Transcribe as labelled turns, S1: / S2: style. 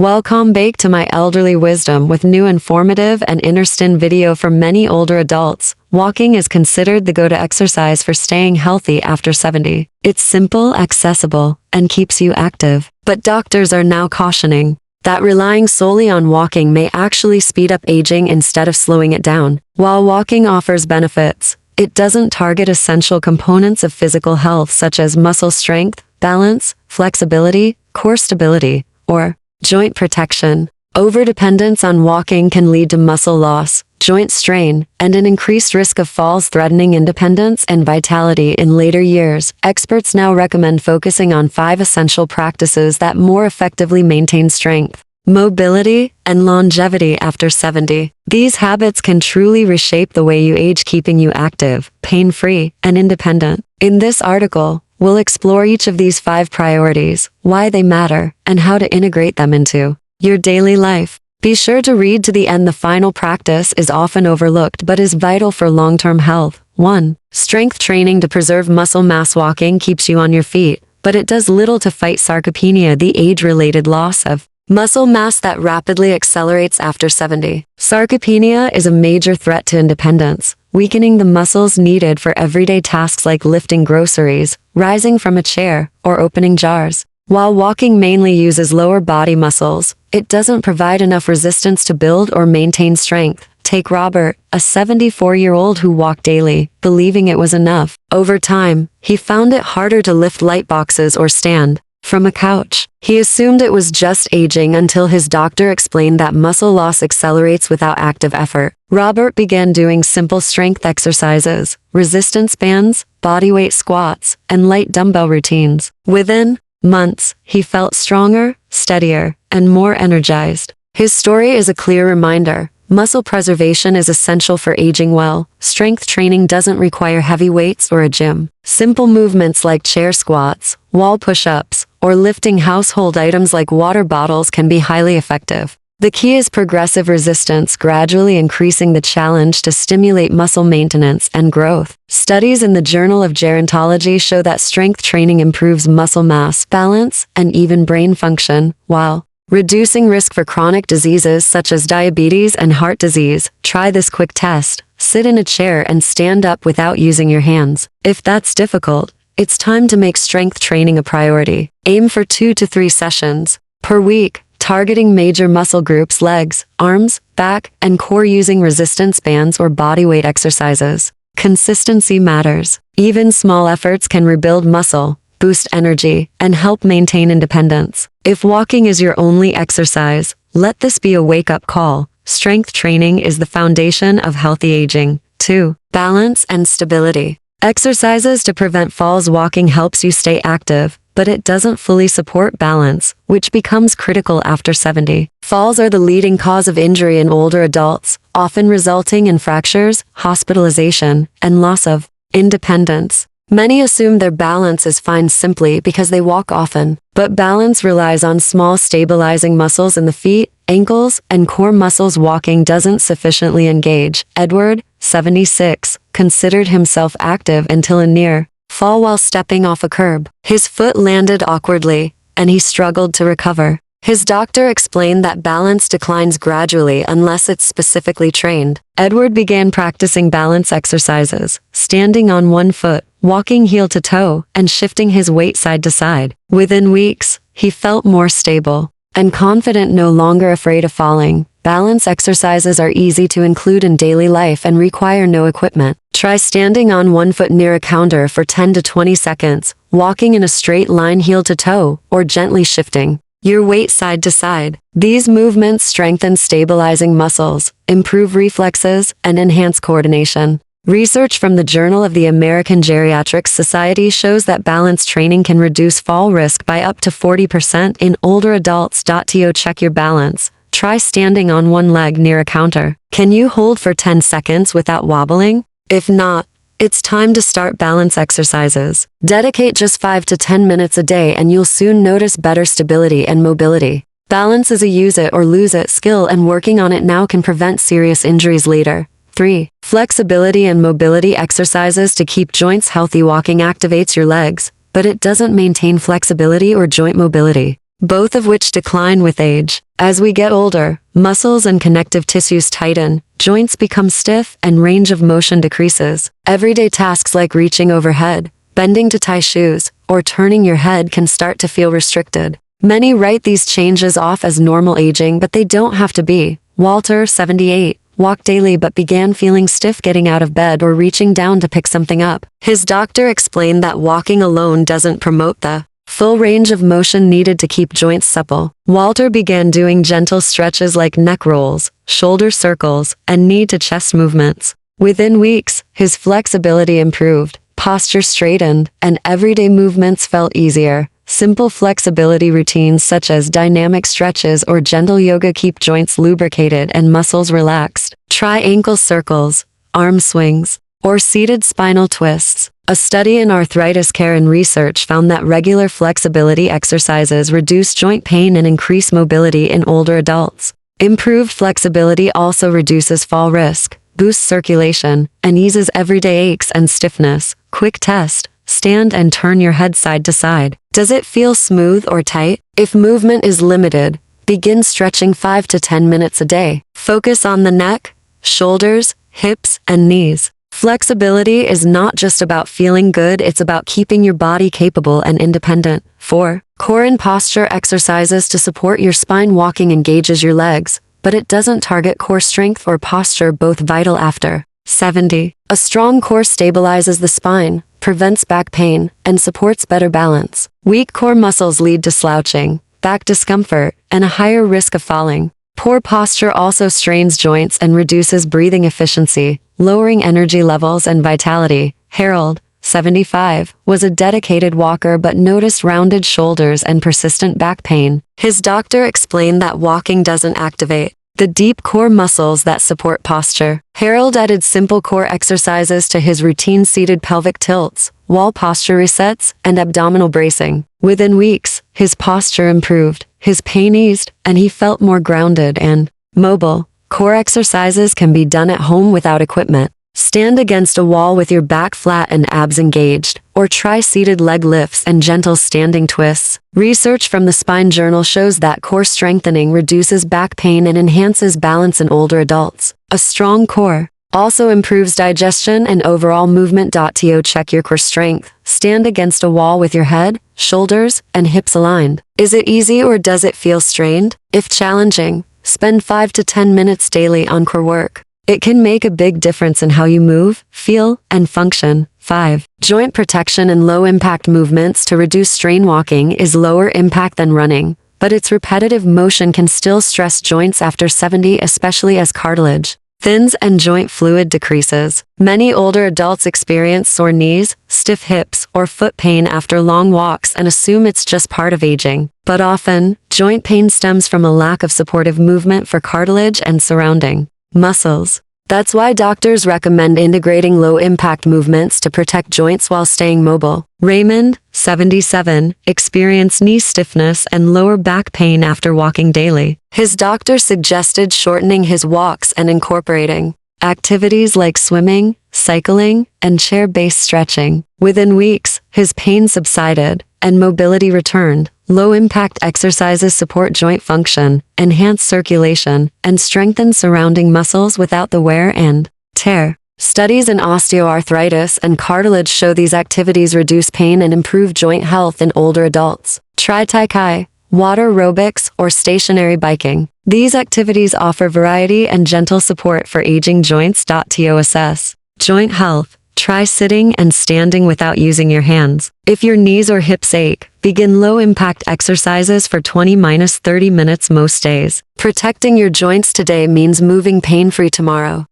S1: Welcome back to my elderly wisdom with new informative and interesting video for many older adults. Walking is considered the go-to exercise for staying healthy after 70. It's simple, accessible, and keeps you active. But doctors are now cautioning that relying solely on walking may actually speed up aging instead of slowing it down. While walking offers benefits, it doesn't target essential components of physical health such as muscle strength, balance, flexibility, core stability, or joint protection. Overdependence on walking can lead to muscle loss, joint strain, and an increased risk of falls threatening independence and vitality in later years. Experts now recommend focusing on 5 essential practices that more effectively maintain strength, mobility, and longevity after 70. These habits can truly reshape the way you age, keeping you active, pain-free, and independent. In this article, we'll explore each of these 5 priorities, why they matter, and how to integrate them into your daily life. Be sure to read to the end. The final practice is often overlooked but is vital for long-term health. 1. Strength training to preserve muscle mass. Walking keeps you on your feet, but it does little to fight sarcopenia, the age-related loss of muscle mass that rapidly accelerates after 70. Sarcopenia is a major threat to independence, weakening the muscles needed for everyday tasks like lifting groceries, rising from a chair, or opening jars. While walking mainly uses lower body muscles, it doesn't provide enough resistance to build or maintain strength. Take Robert, a 74-year-old who walked daily, believing it was enough. Over time, he found it harder to lift light boxes or stand from a couch. He assumed it was just aging until his doctor explained that muscle loss accelerates without active effort. Robert began doing simple strength exercises, resistance bands, bodyweight squats, and light dumbbell routines. Within months, he felt stronger, steadier, and more energized. His story is a clear reminder. Muscle preservation is essential for aging well. Strength training doesn't require heavy weights or a gym. Simple movements like chair squats, wall push-ups, or lifting household items like water bottles can be highly effective. The key is progressive resistance, gradually increasing the challenge to stimulate muscle maintenance and growth. Studies in the Journal of Gerontology show that strength training improves muscle mass, balance, and even brain function, while reducing risk for chronic diseases such as diabetes and heart disease. Try this quick test. Sit in a chair and stand up without using your hands. If that's difficult, it's time to make strength training a priority. Aim for 2 to 3 sessions per week, targeting major muscle groups: legs, arms, back, and core, using resistance bands or bodyweight exercises. Consistency matters. Even small efforts can rebuild muscle, boost energy, and help maintain independence. If walking is your only exercise, let this be a wake-up call. Strength training is the foundation of healthy aging. 2. Balance and stability. Exercises to prevent falls. Walking helps you stay active, but it doesn't fully support balance, which becomes critical after 70. Falls are the leading cause of injury in older adults, often resulting in fractures, hospitalization, and loss of independence. Many assume their balance is fine simply because they walk often, but balance relies on small stabilizing muscles in the feet, ankles, and core muscles. Walking doesn't sufficiently engage. Edward, 76, considered himself active until a near fall while stepping off a curb. His foot landed awkwardly, and he struggled to recover. His doctor explained that balance declines gradually unless it's specifically trained. Edward began practicing balance exercises, standing on one foot, walking heel to toe, and shifting his weight side to side. Within weeks, he felt more stable and confident, no longer afraid of falling. Balance exercises are easy to include in daily life and require no equipment. Try standing on one foot near a counter for 10 to 20 seconds, walking in a straight line heel to toe, or gently shifting your weight side to side. These movements strengthen stabilizing muscles, improve reflexes, and enhance coordination. Research from the Journal of the American Geriatrics Society shows that balance training can reduce fall risk by up to 40% in older adults. To check your balance, try standing on one leg near a counter. Can you hold for 10 seconds without wobbling? If not, it's time to start balance exercises. Dedicate just 5 to 10 minutes a day and you'll soon notice better stability and mobility. Balance is a use it or lose it skill, and working on it now can prevent serious injuries later. 3. Flexibility and mobility exercises to keep joints healthy. Walking activates your legs, but it doesn't maintain flexibility or joint mobility. both of which decline with age. As we get older, muscles and connective tissues tighten, joints become stiff, and range of motion decreases. Everyday tasks like reaching overhead, bending to tie shoes, or turning your head can start to feel restricted. Many write these changes off as normal aging, but they don't have to be. Walter, 78, walked daily but began feeling stiff getting out of bed or reaching down to pick something up. His doctor explained that walking alone doesn't promote the full range of motion needed to keep joints supple. Walter began doing gentle stretches like neck rolls, shoulder circles, and knee-to-chest movements. Within weeks, his flexibility improved, posture straightened, and everyday movements felt easier. Simple flexibility routines such as dynamic stretches or gentle yoga keep joints lubricated and muscles relaxed. Try ankle circles, arm swings, or seated spinal twists. A study in arthritis care and research found that regular flexibility exercises reduce joint pain and increase mobility in older adults. Improved flexibility also reduces fall risk, boosts circulation, and eases everyday aches and stiffness. Quick test. Stand and turn your head side to side. Does it feel smooth or tight? If movement is limited, begin stretching 5 to 10 minutes a day. Focus on the neck, shoulders, hips, and knees. Flexibility is not just about feeling good, it's about keeping your body capable and independent. 4. Core and posture exercises to support your spine. Walking engages your legs, but it doesn't target core strength or posture, both vital after 70. A strong core stabilizes the spine, prevents back pain, and supports better balance. Weak core muscles lead to slouching, back discomfort, and a higher risk of falling. Poor posture also strains joints and reduces breathing efficiency, lowering energy levels and vitality. Harold, 75, was a dedicated walker but noticed rounded shoulders and persistent back pain. His doctor explained that walking doesn't activate the deep core muscles that support posture. Harold added simple core exercises to his routine: seated pelvic tilts, wall posture resets, and abdominal bracing. Within weeks, his posture improved, his pain eased, and he felt more grounded and mobile. Core exercises can be done at home without equipment. Stand against a wall with your back flat and abs engaged, or try seated leg lifts and gentle standing twists. Research from the Spine Journal shows that core strengthening reduces back pain and enhances balance in older adults. A strong core also improves digestion and overall movement. To check your core strength, stand against a wall with your head, shoulders, and hips aligned. Is it easy or does it feel strained? If challenging, spend 5 to 10 minutes daily on core work. It can make a big difference in how you move, feel, and function. 5. Joint protection and low-impact movements to reduce strain. Walking is lower impact than running, but its repetitive motion can still stress joints after 70, especially as cartilage thins and joint fluid decreases. Many older adults experience sore knees, stiff hips, or foot pain after long walks and assume it's just part of aging. But often, joint pain stems from a lack of supportive movement for cartilage and surrounding muscles. That's why doctors recommend integrating low-impact movements to protect joints while staying mobile. Raymond, 77, experienced knee stiffness and lower back pain after walking daily. His doctor suggested shortening his walks and incorporating activities like swimming, cycling, and chair-based stretching. Within weeks, his pain subsided and mobility returned. Low-impact exercises support joint function, enhance circulation, and strengthen surrounding muscles without the wear and tear. Studies in osteoarthritis and cartilage show these activities reduce pain and improve joint health in older adults. Try Tai Chi, water aerobics, or stationary biking. These activities offer variety and gentle support for aging joints. To assess joint health, try sitting and standing without using your hands. If your knees or hips ache, begin low-impact exercises for 20–30 minutes most days. Protecting your joints today means moving pain-free tomorrow.